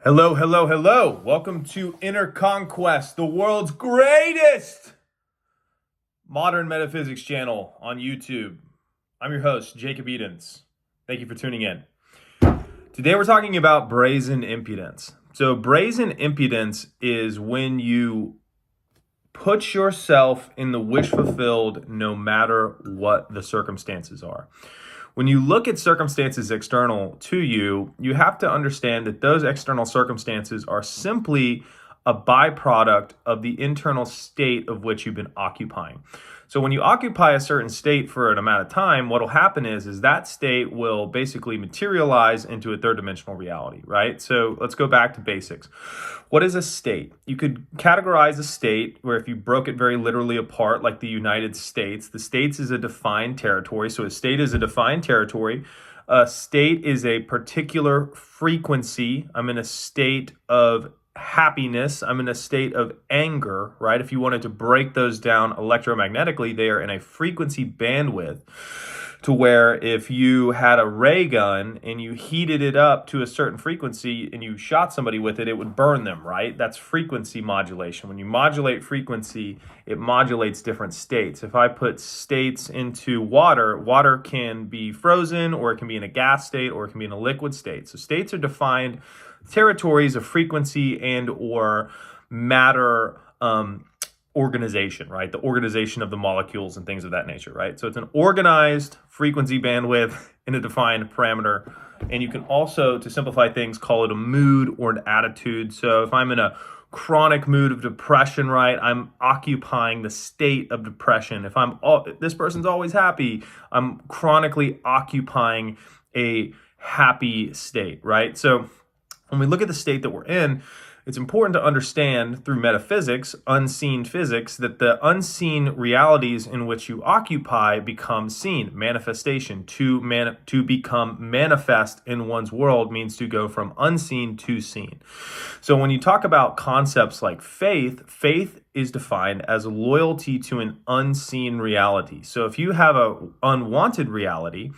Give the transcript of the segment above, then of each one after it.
Hello, hello, hello. Welcome to Inner Conquest, the world's greatest modern metaphysics channel on YouTube. I'm your host, Jacob Edens. Thank you for tuning in. Today we're talking about brazen impudence. So brazen impudence is when you put yourself in the wish fulfilled no matter what the circumstances are. When you look at circumstances external to you, you have to understand that those external circumstances are simply a byproduct of the internal state of which you've been occupying. So when you occupy a certain state for an amount of time, what will happen is that state will basically materialize into a third dimensional reality, right? So let's go back to basics. What is a state? You could categorize a state where if you broke it very literally apart, like the United States, the states is a defined territory. So a state is a defined territory. A state is a particular frequency. I'm in a state of happiness. I'm in a state of anger, right? If you wanted to break those down electromagnetically, they are in a frequency bandwidth to where if you had a ray gun and you heated it up to a certain frequency and you shot somebody with it, it would burn them, right? That's frequency modulation. When you modulate frequency, it modulates different states. If I put states into water, water can be frozen, or it can be in a gas state, or it can be in a liquid state. So states are defined territories of frequency and or matter organization, right? The organization of the molecules and things of that nature, right? So it's an organized frequency bandwidth in a defined parameter. And you can also, to simplify things, call it a mood or an attitude. So if I'm in a chronic mood of depression, right, I'm occupying the state of depression. If this person's always happy, I'm chronically occupying a happy state, right? So when we look at the state that we're in, it's important to understand through metaphysics, unseen physics, that the unseen realities in which you occupy become seen. Manifestation, to become manifest in one's world means to go from unseen to seen. So when you talk about concepts like faith, faith is defined as loyalty to an unseen reality. So if you have an unwanted reality,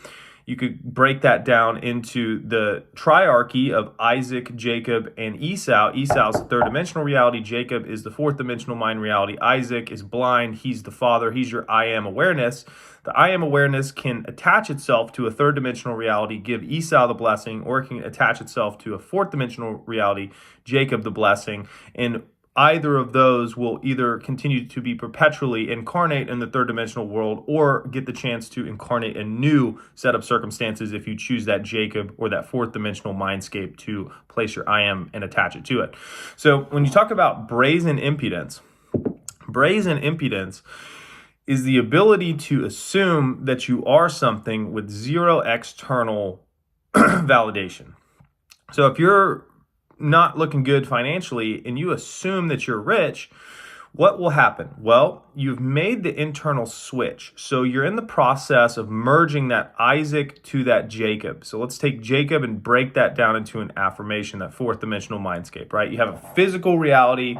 you could break that down into the triarchy of Isaac, Jacob, and Esau. Esau is the third dimensional reality. Jacob is the fourth dimensional mind reality. Isaac is blind. He's the father. He's your I am awareness. The I am awareness can attach itself to a third dimensional reality, give Esau the blessing, or it can attach itself to a fourth dimensional reality, Jacob the blessing. And either of those will either continue to be perpetually incarnate in the third dimensional world or get the chance to incarnate a new set of circumstances if you choose that Jacob or that fourth dimensional mindscape to place your I am and attach it to it. So when you talk about brazen impudence is the ability to assume that you are something with zero external validation. So if you're not looking good financially and you assume that you're rich, what will happen? Well, you've made the internal switch. So you're in the process of merging that Isaac to that Jacob. So let's take Jacob and break that down into an affirmation, that fourth dimensional mindscape, right? You have a physical reality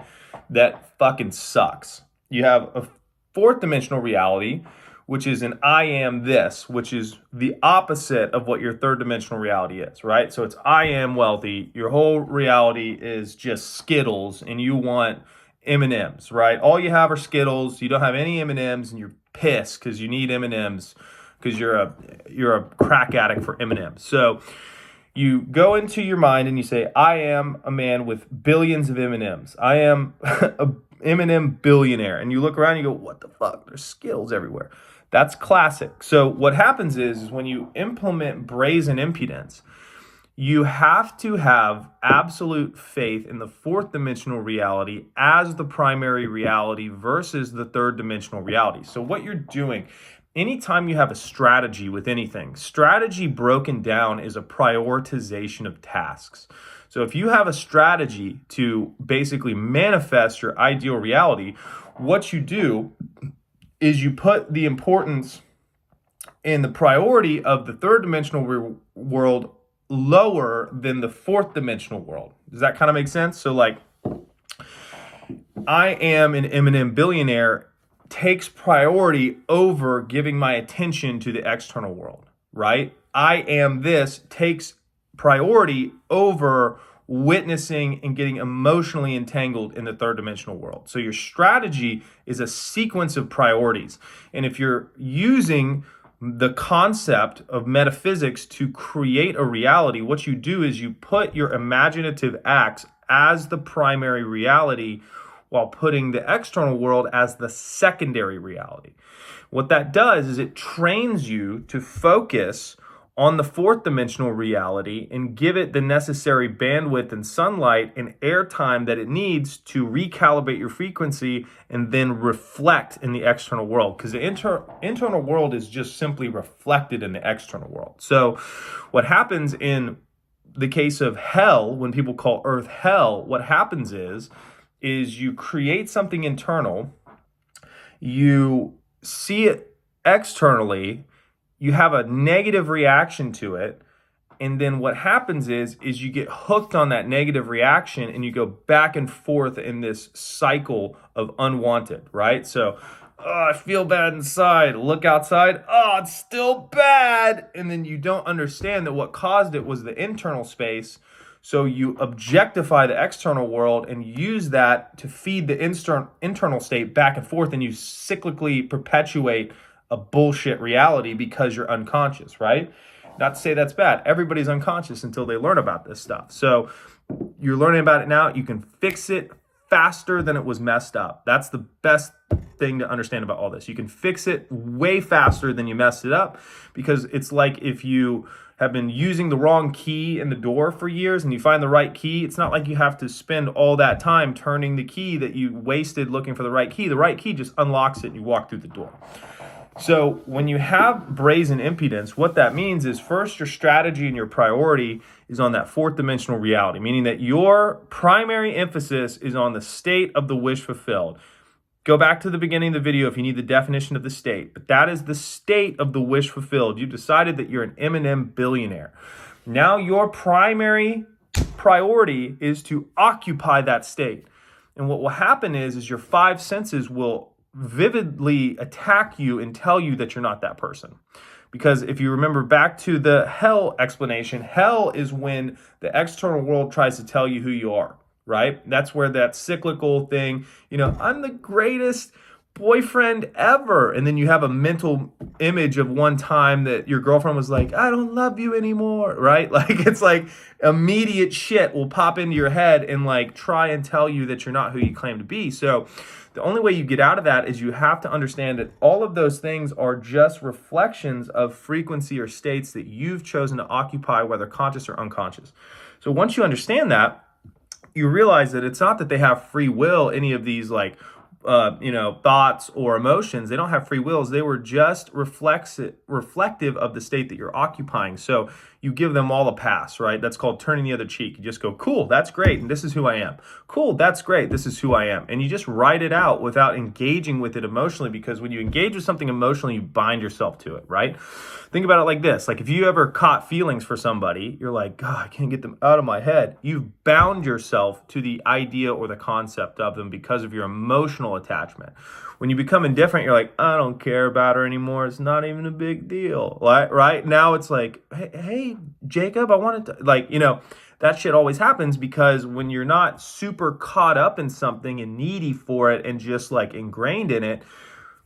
that fucking sucks. You have a fourth dimensional reality, which is an I am this, which is the opposite of what your third dimensional reality is, right? So it's I am wealthy. Your whole reality is just Skittles and you want M&Ms, right? All you have are Skittles. You don't have any M&Ms and you're pissed because you need M&Ms because you're a crack addict for M&Ms. So you go into your mind and you say, I am a man with billions of M&Ms. I am a M&M billionaire. And you look around and you go, what the fuck? There's Skittles everywhere. That's classic. So what happens is when you implement brazen impudence, you have to have absolute faith in the fourth dimensional reality as the primary reality versus the third dimensional reality. So what you're doing, anytime you have a strategy with anything, strategy broken down is a prioritization of tasks. So if you have a strategy to basically manifest your ideal reality, what you do is you put the importance and the priority of the third dimensional world lower than the fourth dimensional world. Does that kind of make sense? So like, I am an M&M billionaire takes priority over giving my attention to the external world, right? I am this takes priority over witnessing and getting emotionally entangled in the third dimensional world. So your strategy is a sequence of priorities. And if you're using the concept of metaphysics to create a reality, what you do is you put your imaginative acts as the primary reality while putting the external world as the secondary reality. What that does is it trains you to focus on the fourth dimensional reality and give it the necessary bandwidth and sunlight and airtime that it needs to recalibrate your frequency and then reflect in the external world, because the internal world is just simply reflected in the external world. So what happens in the case of hell, when people call Earth hell, what happens is you create something internal, you see it externally, you have a negative reaction to it, and then what happens is you get hooked on that negative reaction and you go back and forth in this cycle of unwanted, right? So, I feel bad inside, look outside, it's still bad. And then you don't understand that what caused it was the internal space. So you objectify the external world and use that to feed the internal state back and forth, and you cyclically perpetuate a bullshit reality because you're unconscious, right? Not to say that's bad. Everybody's unconscious until they learn about this stuff. So you're learning about it now. You can fix it faster than it was messed up. That's the best thing to understand about all this. You can fix it way faster than you messed it up, because it's like if you have been using the wrong key in the door for years and you find the right key, it's not like you have to spend all that time turning the key that you wasted looking for the right key. The right key just unlocks it and you walk through the door. So when you have brazen impudence, what that means is first your strategy and your priority is on that fourth dimensional reality, meaning that your primary emphasis is on the state of the wish fulfilled. Go back to the beginning of the video if you need the definition of the state, but that is the state of the wish fulfilled. You decided that you're an M&M billionaire. Now your primary priority is to occupy that state. And what will happen is your five senses will vividly attack you and tell you that you're not that person. Because if you remember back to the hell explanation, hell is when the external world tries to tell you who you are, right? That's where that cyclical thing, I'm the greatest boyfriend ever. And then you have a mental image of one time that your girlfriend was like, I don't love you anymore, right? Like, it's like immediate shit will pop into your head and like try and tell you that you're not who you claim to be. So the only way you get out of that is you have to understand that all of those things are just reflections of frequency or states that you've chosen to occupy, whether conscious or unconscious. So once you understand that, you realize that it's not that they have free will, any of these like, thoughts or emotions. They don't have free wills. They were just reflective of the state that you're occupying. So you give them all a pass, right? That's called turning the other cheek. You just go, cool, that's great, and this is who I am. Cool, that's great, this is who I am. And you just write it out without engaging with it emotionally, because when you engage with something emotionally, you bind yourself to it, right? Think about it like this. Like if you ever caught feelings for somebody, you're like, God, I can't get them out of my head. You've bound yourself to the idea or the concept of them because of your emotional attachment. When you become indifferent, you're like, I don't care about her anymore. It's not even a big deal, right? Now it's like, hey, Jacob, I wanted to, that shit always happens because when you're not super caught up in something and needy for it and just like ingrained in it,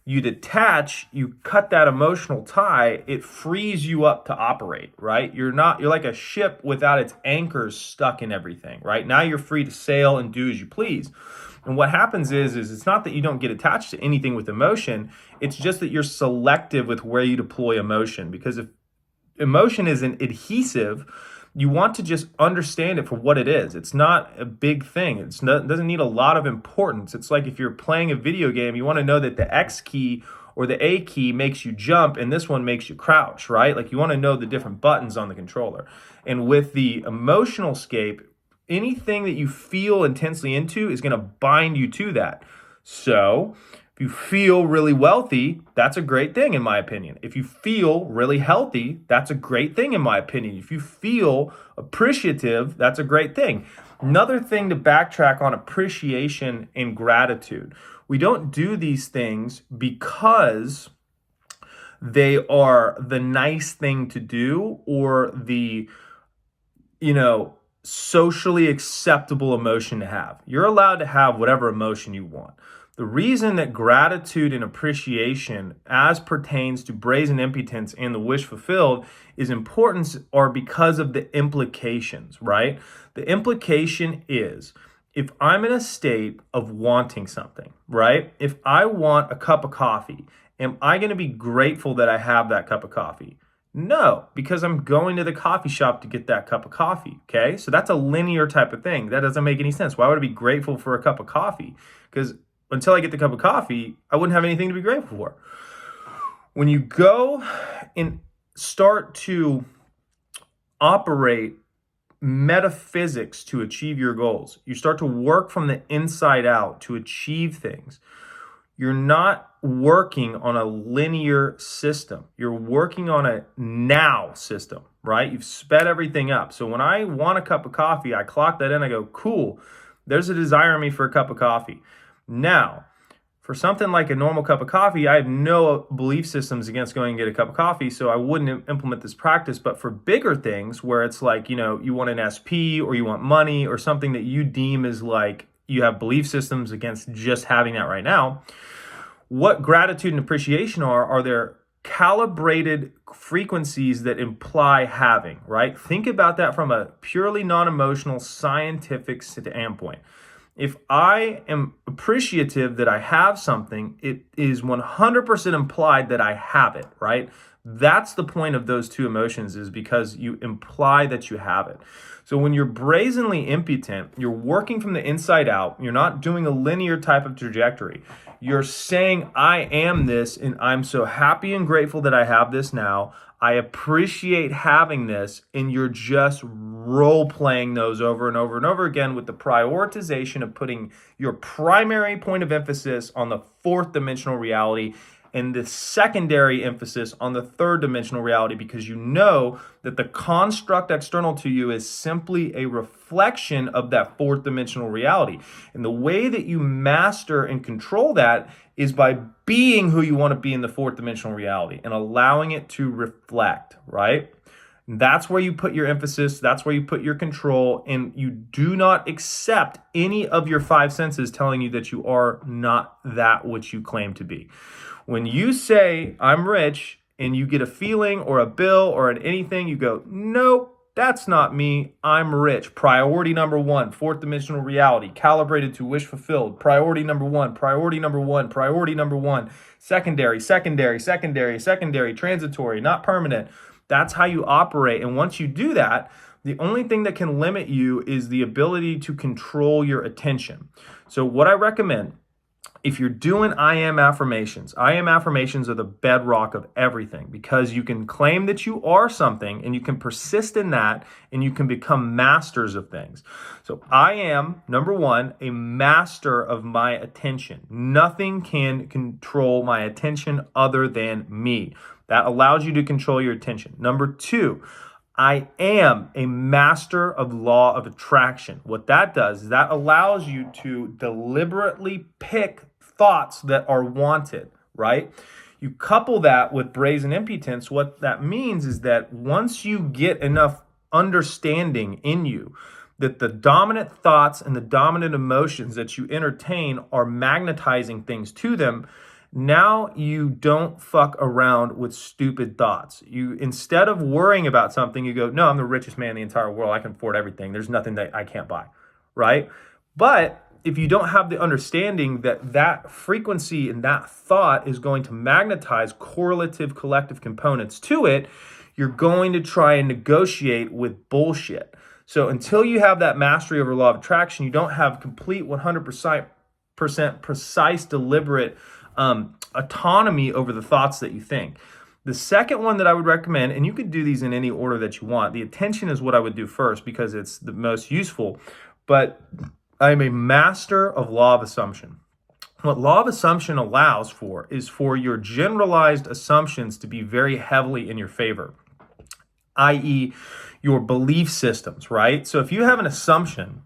you detach, you cut that emotional tie, it frees you up to operate, right? You're like a ship without its anchors stuck in everything, right? Now you're free to sail and do as you please. And what happens is it's not that you don't get attached to anything with emotion, it's just that you're selective with where you deploy emotion. Because if emotion is an adhesive, you want to just understand it for what it is. It's not a big thing. It doesn't need a lot of importance. It's like if you're playing a video game, you want to know that the X key or the A key makes you jump and this one makes you crouch, right? Like you want to know the different buttons on the controller. And with the emotional scape, anything that you feel intensely into is going to bind you to that. So if you feel really wealthy, that's a great thing in my opinion. If you feel really healthy, that's a great thing in my opinion. If you feel appreciative, that's a great thing. Another thing to backtrack on appreciation and gratitude. We don't do these things because they are the nice thing to do or the, socially acceptable emotion to have. You're allowed to have whatever emotion you want. The reason that gratitude and appreciation, as pertains to brazen impotence and the wish fulfilled, is important are because of the implications, right? The implication is, if I'm in a state of wanting something, right? If I want a cup of coffee, am I going to be grateful that I have that cup of coffee? No, because I'm going to the coffee shop to get that cup of coffee, okay? So that's a linear type of thing. That doesn't make any sense. Why would I be grateful for a cup of coffee? Because until I get the cup of coffee, I wouldn't have anything to be grateful for. When you go and start to operate metaphysics to achieve your goals, you start to work from the inside out to achieve things. You're not working on a linear system. You're working on a now system, right? You've sped everything up. So when I want a cup of coffee, I clock that in. I go, cool, there's a desire in me for a cup of coffee. Now, for something like a normal cup of coffee, I have no belief systems against going and get a cup of coffee, so I wouldn't implement this practice. But for bigger things where it's like, you want an SP or you want money or something that you deem as like you have belief systems against just having that right now, what gratitude and appreciation are there calibrated frequencies that imply having, right? Think about that from a purely non-emotional scientific standpoint. If I am appreciative that I have something, it is 100% implied that I have it, right? That's the point of those two emotions, is because you imply that you have it. So when you're brazenly impotent, you're working from the inside out. You're not doing a linear type of trajectory. You're saying, I am this, and I'm so happy and grateful that I have this now. I appreciate having this, and you're just role-playing those over and over and over again with the prioritization of putting your primary point of emphasis on the fourth dimensional reality and the secondary emphasis on the third dimensional reality, because you know that the construct external to you is simply a reflection of that fourth dimensional reality. And the way that you master and control that is by being who you want to be in the fourth dimensional reality and allowing it to reflect, right? That's where you put your emphasis. That's where you put your control. And you do not accept any of your five senses telling you that you are not that which you claim to be. When you say, I'm rich, and you get a feeling or a bill or an anything, you go, nope, that's not me. I'm rich. Priority number one, fourth dimensional reality, calibrated to wish fulfilled. Priority number one, priority number one, priority number one. Secondary, secondary, secondary, secondary, transitory, not permanent. That's how you operate. And once you do that, the only thing that can limit you is the ability to control your attention. So what I recommend, if you're doing I am affirmations are the bedrock of everything, because you can claim that you are something and you can persist in that and you can become masters of things. So I am, number one, a master of my attention. Nothing can control my attention other than me. That allows you to control your attention. Number two, I am a master of law of attraction. What that does is that allows you to deliberately pick thoughts that are wanted, right? You couple that with brazen impotence. What that means is that once you get enough understanding in you that the dominant thoughts and the dominant emotions that you entertain are magnetizing things to them, now you don't fuck around with stupid thoughts. You, instead of worrying about something, you go, no, I'm the richest man in the entire world. I can afford everything. There's nothing that I can't buy, right? But if you don't have the understanding that that frequency and that thought is going to magnetize correlative collective components to it, you're going to try and negotiate with bullshit. So until you have that mastery over law of attraction, you don't have complete 100% precise, deliberate autonomy over the thoughts that you think. The second one that I would recommend, and you could do these in any order that you want. The attention is what I would do first because it's the most useful, but I'm a master of law of assumption. What law of assumption allows for is for your generalized assumptions to be very heavily in your favor, i.e. your belief systems, right? So if you have an assumption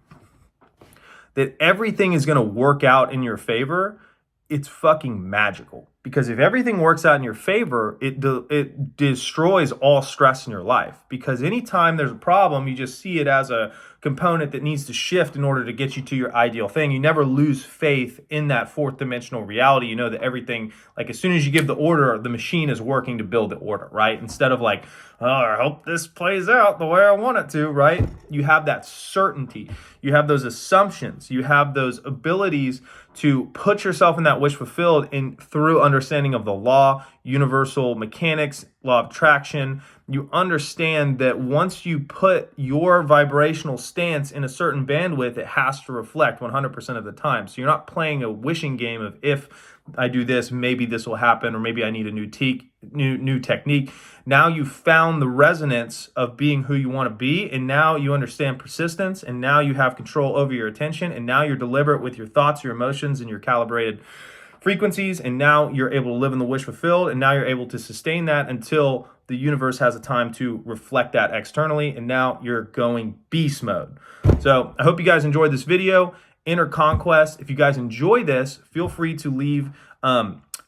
that everything is going to work out in your favor, it's fucking magical. Because if everything works out in your favor, it destroys all stress in your life. Because anytime there's a problem, you just see it as a component that needs to shift in order to get you to your ideal thing. You never lose faith in that fourth dimensional reality. You know that everything, like as soon as you give the order, the machine is working to build the order, right? Instead of like, oh, I hope this plays out the way I want it to, right? You have that certainty. You have those assumptions. You have those abilities to put yourself in that wish fulfilled through understanding of the law, universal mechanics, law of attraction. You understand that once you put your vibrational stance in a certain bandwidth, it has to reflect 100% of the time. So you're not playing a wishing game of if I do this, maybe this will happen, or maybe I need a new technique. Now you've found the resonance of being who you want to be, and now you understand persistence, and now you have control over your attention, and now you're deliberate with your thoughts, your emotions, and your calibrated frequencies, and now you're able to live in the wish fulfilled, and now you're able to sustain that until the universe has a time to reflect that externally, and now you're going beast mode. So I hope you guys enjoyed this video. Inner Conquest. If you guys enjoy this, feel free to leave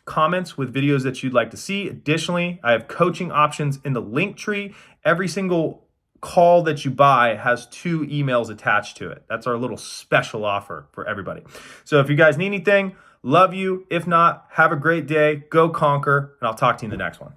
comments with videos that you'd like to see. Additionally, I have coaching options in the link tree. Every single call that you buy has 2 emails attached to it. That's our little special offer for everybody. So if you guys need anything, love you. If not, have a great day. Go conquer, and I'll talk to you in the next one.